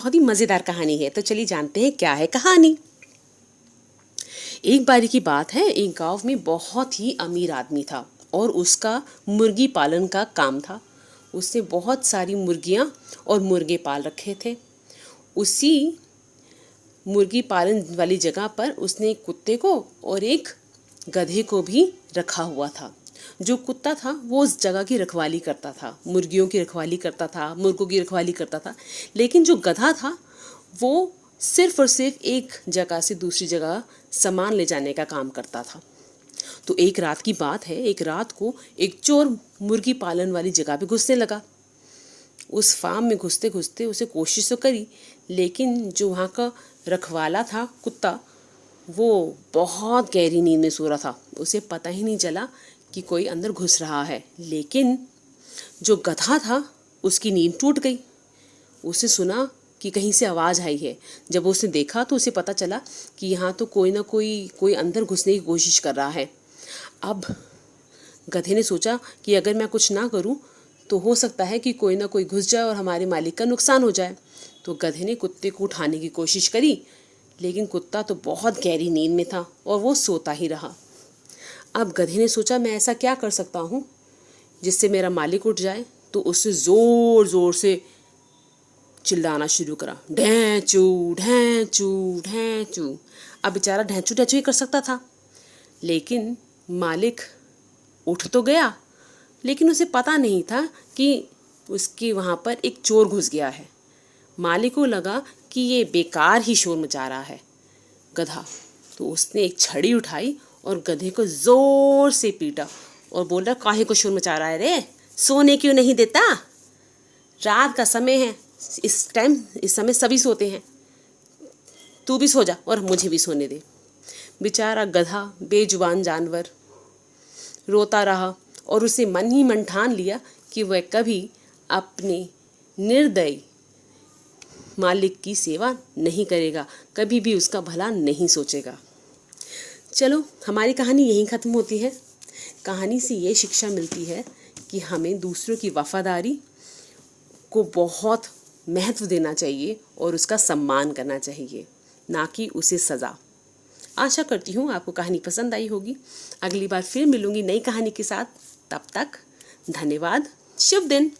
बहुत ही मज़ेदार कहानी है। तो चलिए जानते हैं क्या है कहानी। एक बारी की बात है, एक गांव में बहुत ही अमीर आदमी था और उसका मुर्गी पालन का काम था। उसने बहुत सारी मुर्गियां और मुर्गे पाल रखे थे। उसी मुर्गी पालन वाली जगह पर उसने एक कुत्ते को और एक गधे को भी रखा हुआ था। जो कुत्ता था वो उस जगह की रखवाली करता था, मुर्गियों की रखवाली करता था, मुर्गों की रखवाली करता था। लेकिन जो गधा था वो सिर्फ और सिर्फ एक जगह से दूसरी जगह सामान ले जाने का काम करता था। तो एक रात की बात है, एक रात को एक चोर मुर्गी पालन वाली जगह पे घुसने लगा। उस फार्म में घुसते घुसते उसे कोशिश तो करी, लेकिन जो वहाँ का रखवाला था कुत्ता, वो बहुत गहरी नींद में सो रहा था। उसे पता ही नहीं चला कि कोई अंदर घुस रहा है। लेकिन जो गधा था उसकी नींद टूट गई। उसे सुना कि कहीं से आवाज़ आई है। जब उसने देखा तो उसे पता चला कि यहाँ तो कोई ना कोई अंदर घुसने की कोशिश कर रहा है। अब गधे ने सोचा कि अगर मैं कुछ ना करूँ तो हो सकता है कि कोई ना कोई घुस जाए और हमारे मालिक का नुकसान हो जाए। तो गधे ने कुत्ते को उठाने की कोशिश करी, लेकिन कुत्ता तो बहुत गहरी नींद में था और वो सोता ही रहा। अब गधे ने सोचा मैं ऐसा क्या कर सकता हूँ जिससे मेरा मालिक उठ जाए। तो उससे ज़ोर ज़ोर से चिल्लाना शुरू करा, ढैंचू ढैंचू ढैंचू। अब बेचारा ढैंचू ढैंचू ही कर सकता था। लेकिन मालिक उठ तो गया, लेकिन उसे पता नहीं था कि उसके वहाँ पर एक चोर घुस गया है। मालिक को लगा कि ये बेकार ही शोर मचा रहा है गधा। तो उसने एक छड़ी उठाई और गधे को ज़ोर से पीटा और बोला, काहे को शोर मचा रहा है रे, सोने क्यों नहीं देता? रात का समय है, इस समय सभी सोते हैं, तू भी सो जा और मुझे भी सोने दे। बेचारा गधा बेजुबान जानवर रोता रहा और उसे मन ही मन ठान लिया कि वह कभी अपने निर्दयी मालिक की सेवा नहीं करेगा, कभी भी उसका भला नहीं सोचेगा। चलो, हमारी कहानी यहीं ख़त्म होती है। कहानी से ये शिक्षा मिलती है कि हमें दूसरों की वफ़ादारी को बहुत महत्व देना चाहिए और उसका सम्मान करना चाहिए, ना कि उसे सज़ा। आशा करती हूँ आपको कहानी पसंद आई होगी। अगली बार फिर मिलूँगी नई कहानी के साथ। तब तक धन्यवाद। शुभ दिन।